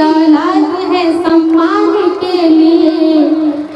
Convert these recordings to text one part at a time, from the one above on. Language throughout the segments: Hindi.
औलाद है सम्मान के लिए,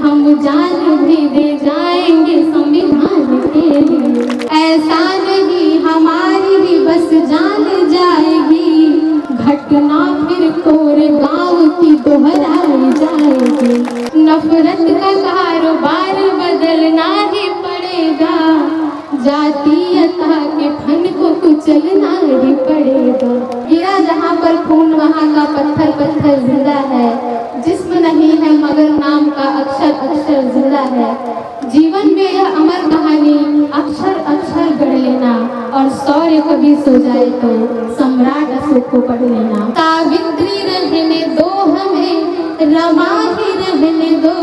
हम जान भी दे जाएंगे संविधान के लिए। ऐसा नहीं हमारी भी बस जान जाएगी, घटना फिर कोरेगांव की दोहराई जाएगी। नफरत का कारोबार बदलना ही पड़ेगा, जातीयता के फन को कुचलना ही पड़ेगा। गिरा जहाँ पर खून वहाँ का पत्थर पत्थर जिंदा है, जिस्म नहीं है मगर नाम का अक्षर अक्षर जिंदा है। जीवन में यह अमर कहानी अक्षर अक्षर गढ़ लेना, और शौर्य कभी सो जाए तो सम्राट अशोक को पढ़ लेना। सावित्री रहने दो हमें, रमा ही रहने दो,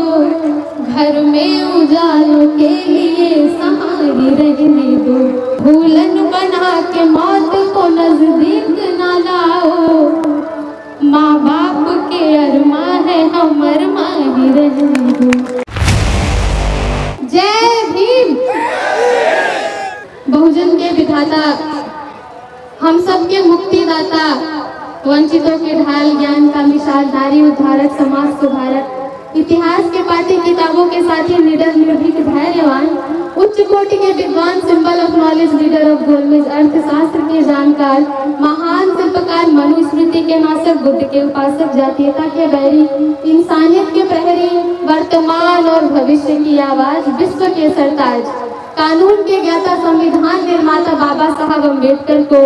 घर में उजालों के लिए सहारी रहने दो। भूलन बना के मौत को नजदीक न लाओ, माँ बाप के अरमा है हम अरमा ही रहने दो। जय भीम। बहुजन के विधाता, हम सबके मुक्तिदाता, वंचितों के ढाल, ज्ञान का मिसाल, नारी उद्धारक, समाज सुधारक, इतिहास के पाठ्य किताबों के साथ ही निडर निर्भीक धैर्यवान, उच्च कोटि के विद्वान, symbol of knowledge, leader of गोलमेज, अर्थशास्त्र के जानकार, महान शिल्पकार, मनुस्मृति के नासक, बुद्ध के उपासक, जातीयता के बैरी, इंसानियत के प्रहरी, वर्तमान और भविष्य की आवाज, विश्व के सरताज, कानून के ज्ञाता, संविधान निर्माता बाबा साहब अम्बेडकर को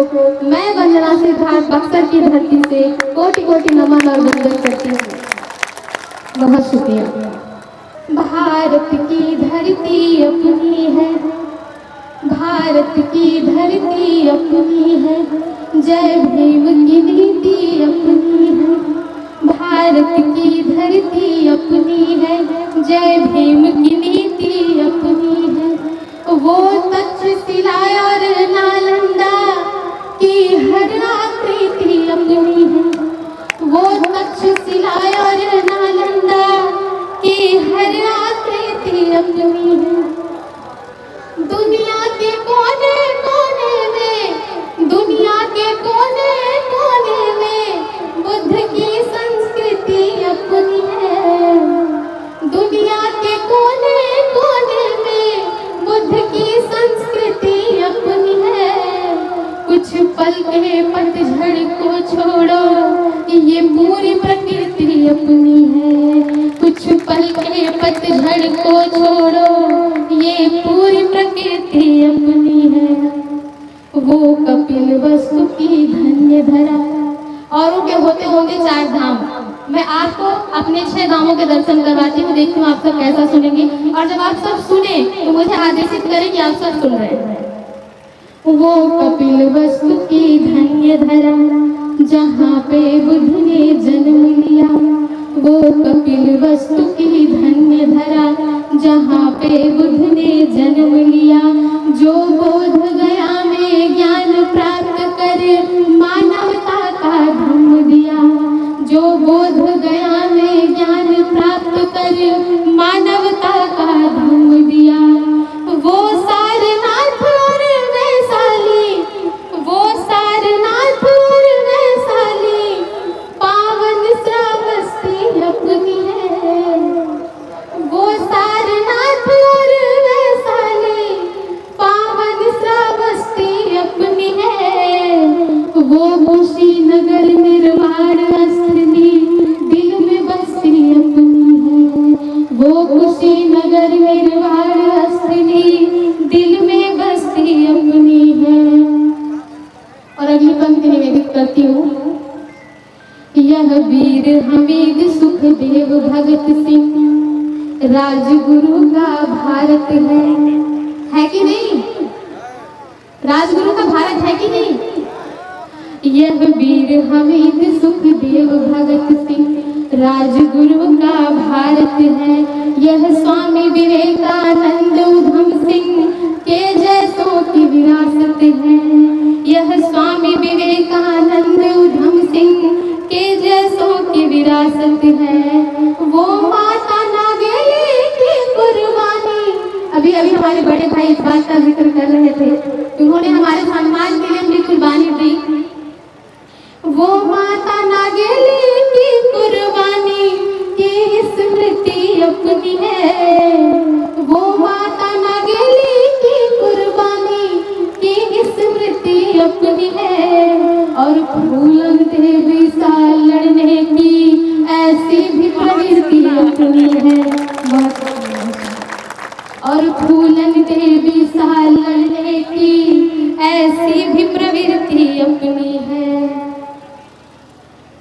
मैं वंदना सिद्धार्थ बक्सर की धरती से कोटि कोटि नमन और वंदन करती हूँ। बहुत शुक्रिया। भारत की धरती अपनी है, भारत की धरती अपनी है, जय भीम की नीति अपनी है। भारत की धरती अपनी है, जय भीम की नीति अपनी है। वो तक्षशिला और नालंदा की हर आकृति अपनी है, वो तक्षशिला और नालंदा की हर आकृति अपनी है। दुनिया के कोने कोने में, दुनिया के कोने कोने में बुद्ध की संस्कृति अपनी है। दुनिया के कोने कोने में बुद्ध की संस्कृति अपनी है। कुछ पल के पतझड़ को छोड़ो, ये पूरी प्रकृति अपनी है। कुछ पल के पतझड़ को छोड़ो, ये पूरी प्रकृति अपनी है। वो कपिल वस्तु की धन्य धरा, औरों के होते होंगे 4 धाम, मैं आपको अपने 6 धामों के दर्शन करवाती हूँ। देखती हूँ आप सब कैसा सुनेंगे, और जब आप सब सुने तो मुझे आदेशित करें कि आप सब सुन रहे हैं। वो कपिल वस्तु की धन्य धरा, जहाँ पे बुद्ध ने जन्म लिया। वो कपिल वस्तु की धन्य धरा, जहाँ पे बुद्ध ने जन्म लिया। जो बोध गया में ज्ञान प्राप्त कर मानवता का धर्म दिया। जो बोध गया में ज्ञान प्राप्त कर मानवता का धर्म दिया। वो सारनाथ और वैशाली, वो सारनाथ और वैशाली पावन श्रावस्ती अपनी है। वो सारनाथ और वैशाली पावन श्रावस्ती अपनी है। वो कुशीनगर निर्वाण अस्थली दिल में बसती अपनी है। वो कुशीनगर निर्वाण अस्थली दिल में बसती अपनी है। और अगली पंक्ति निवेदित करती हूँ। यह वीर हमीद सुखदेव भगत सिंह राजगुरु का भारत है कि नहीं? राजगुरु का भारत है कि नहीं? यह वीर हमीद सुखदेव भगत सिंह राजगुरु का भारत है। यह स्वामी विवेकानंद उधम सिंह के जैसों की विरासत है। यह स्वामी विवेकानंद उधम सिंह के जैसों की विरासत है। वो माता नागेली की कुर्बानी, अभी अभी हमारे बड़े भाई इस बात का जिक्र कर रहे थे, उन्होंने हमारे सम्मान के लिए अपनी कुर्बानी दी। वो माता नागेली की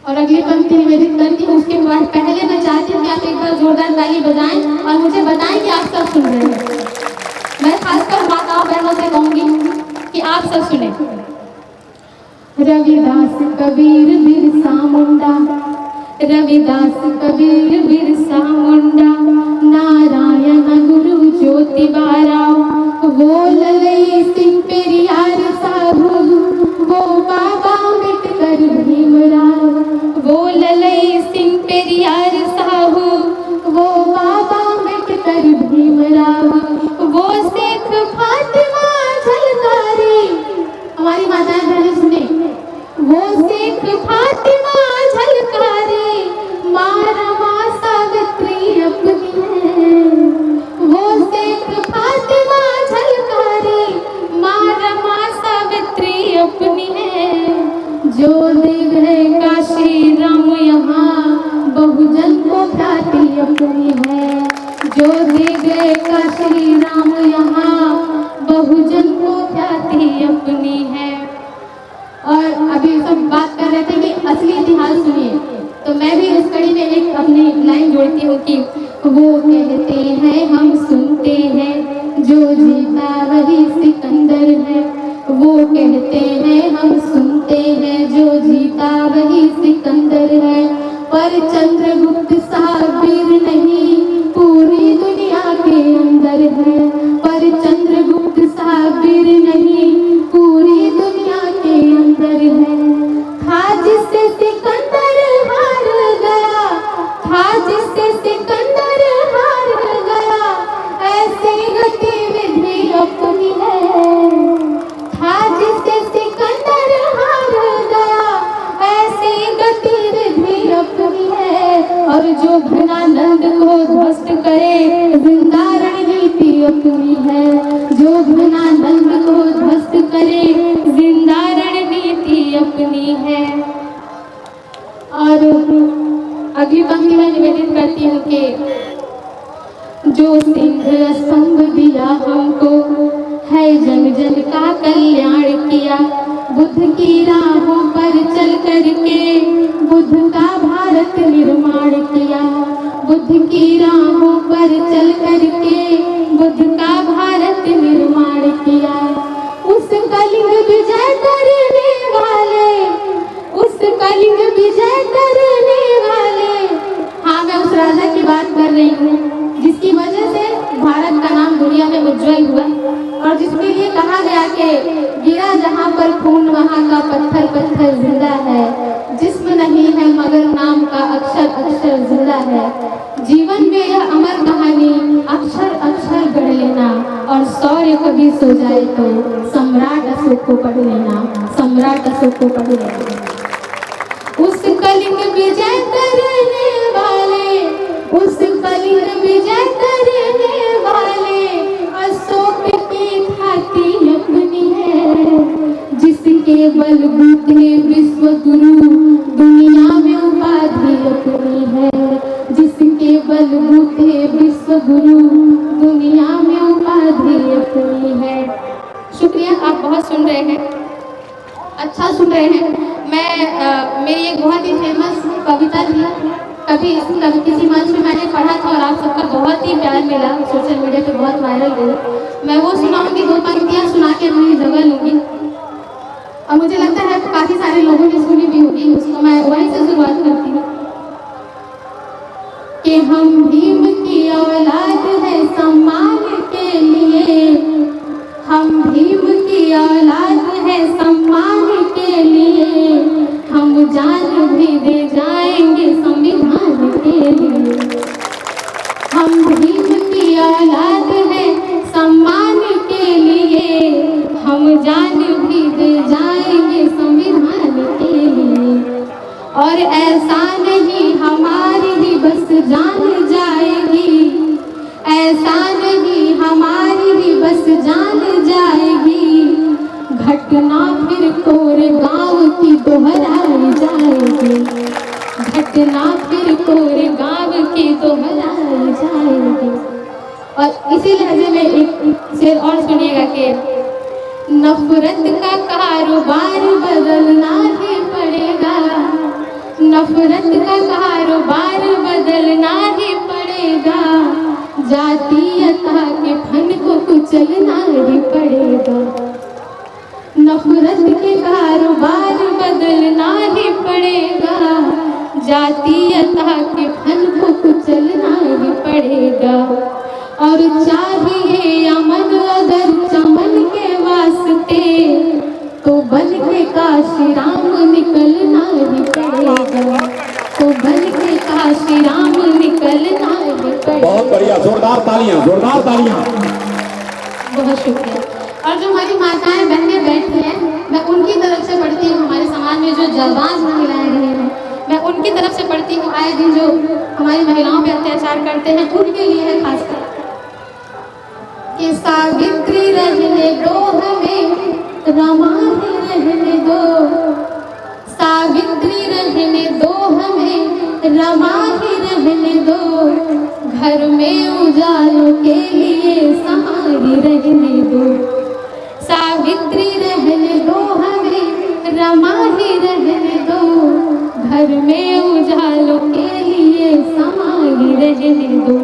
और अगली पंक्ति निवेदित करती हूँ। उसके बाद पहले मैं चाहती हूँ कि आप एक बार जोरदार ताली बजाएं और मुझे बताएं कि आप सब सुन रहे हैं। मैं खासकर माताओं बहनों से कहूंगी कि आप सब सुने। रविदास कबीर बिरसा मुंडा, रविदास कबीर बिरसा मुंडा, नारायण गुरु ज्योतिबा राव, वो ललई सिंह पेरियार साहू, वो बाबा अम्बेडकर भीमराव, वो ललई सिंह पेरियार साहू, वो बाबा अम्बेडकर भीमराव, वो शेख फातिमा झलकारी, हमारी माताएं बहनें सुने, वो शेख फातिमा झलकारी, माँ रमा सावित्री अपनी है, वो शेख फातिमा झलकारी, माँ रमा सावित्री अपनी है, जो दे गए काशी राम यहाँ बहुजन को ख्याति अपनी है, जो दे गए काशी राम यहाँ बहुजन को ख्याति अपनी है। और अभी सब बात कर रहे थे कि असली इतिहास सुनिए, तो मैं भी इस कड़ी में एक अपनी लाइन जोड़ती हूँ कि वो कहते हैं हम सुनते हैं, जो जीता वही सिकंदर है, वो कहते हैं हम सुनते हैं, जो जीता वही सिकंदर है, पर चंद्रगुप्त साबिर नहीं पूरी दुनिया के अंदर है, पर चंद्रगुप्त साबिर नहीं पूरी दुनिया के अंदर है, था जिससे सिकंदर हार गया, था जिससे सिकंदर हार गया, ऐसी गतिविधि अपनी है, था जिससे सिकंदर हार गया, ऐसी गतिविधि अपनी है, और जो घनानंद को ध्वस्त करे जिंदा रणनीति अपनी है, जो घनानंद को ध्वस्त करे जिंदा रणनीति अपनी है। और अगली पंक्ति में निवेदित करती हूँ कि जो सिंह स्तंभ दिया हमको है, जन जन का कल्याण किया, बुद्ध की राहों पर चल करके बुद्ध का भारत निर्माण किया, बुद्ध की राहों पर चल करके बुद्ध का भारत निर्माण किया, उस कलिंग विजय करने वाले, उस कलिंग विजय करने वाले, हाँ मैं उस राजा की बात कर रही हूँ जिसकी वजह से भारत का नाम दुनिया में उज्जवल हुआ, और जिसके लिए कहा गया कि गिरा जहाँ पर खून वहाँ का पत्थर पत्थर जिंदा है, जिस्म नहीं है मगर नाम का अक्षर अक्षर जिंदा है। जीवन में यह अमर कहानी अक्षर अक्षर गढ़ लेना, और शौर्य कभी सो जाए तो सम्राट अशोक को पढ़ लेना, सम्राट अशोक को पढ़ लेना। उस कलिंग विजय करने वाले, उस कलिंग विजय करने वाले अशोक की ख्याति अपनी है, जिसके बलबूते विश्व गुरु दुनिया में उपाधि अपनी है, जिसके बलबूते विश्व गुरु दुनिया में उपाधि अपनी है। शुक्रिया, आप बहुत सुन रहे हैं, अच्छा सुन रहे हैं। मैं मेरी एक बहुत ही फेमस कविता थी, कभी किसी मंच में मैंने पढ़ा था और आप सबका बहुत ही प्यार मिला, सोशल मीडिया पे बहुत वायरल हुई। मैं वो सुनाऊंगी, 2 पंक्तियां सुना के अपनी जगह लूंगी, और मुझे लगता है काफी सारे लोगों ने सुनी भी होगी, उसको मैं वहीं से शुरुआत करती हूँ कि हम भीम की औलाद है सम्मान के लिए, हम भीम की औलाद है सम्मान के लिए, हम जान भी दे जाएंगे संविधान के लिए, हम भीम की औलाद है सम्मान के लिए, हम जान भी दे जाएंगे संविधान के लिए, और ऐसा नहीं हमारी ही बस जान जाएगी, ऐसा नहीं हमारी ही बस जान जाएगी, घटना फिर कोरेगांव की दोहराई जाएगी, घटना फिर कोरेगांव की दोहराई जाएगी। और इसी लहजे में एक शेर और सुनिएगा कि नफरत का कारोबार बदलना ही पड़ेगा, नफरत का कारोबार बदलना ही पड़ेगा, जातीयता के फन को कुचलना ही पड़ेगा। नफरत के कारोबार बदलना ही पड़ेगा, जातीयता के फन को कुचलना ही पड़ेगा। और चाहिए अमन अगर चमन के वास्ते, तो बन के काशी राम निकलना ही पड़ेगा, तो बन के काशी राम निकलना ही पड़ेगा। बहुत बढ़िया, जोरदार तालियां, जोरदार तालियां। बहुत शुक्रिया। और जो हमारी माताएं बहनें बैठी हैं, मैं उनकी तरफ से पढ़ती हूँ। हमारे समाज में जो जाबाज महिलाएं रही हैं, मैं उनकी तरफ से पढ़ती हूँ। आए दिन जो हमारी महिलाओं पे अत्याचार करते हैं, उनके लिए है खासकर कि सावित्री रहने दो हमें, रमा ही रहने दो, सावित्री रहने दो हमें, रमा ही रहने दो, घर में उजालों के लिए सहारी रहने दो, सावित्री रहने दो हमें, रमा ही रहने दो, घर में उजालों के लिए सहारी रहने दो।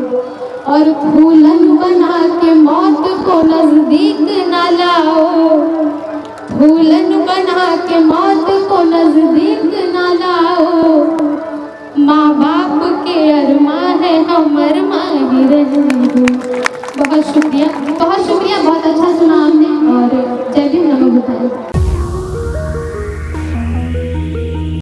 और फूलन बना के मौत को नजदीक न लाओ, फूलन बना के मौत को नजदीक न लाओ, माँ बाप के अरमा है हम अरमा ही रहने दो। बहुत शुक्रिया, बहुत शुक्रिया, बहुत अच्छा सुना आपने। और जय भीम, नमो बुद्धाय।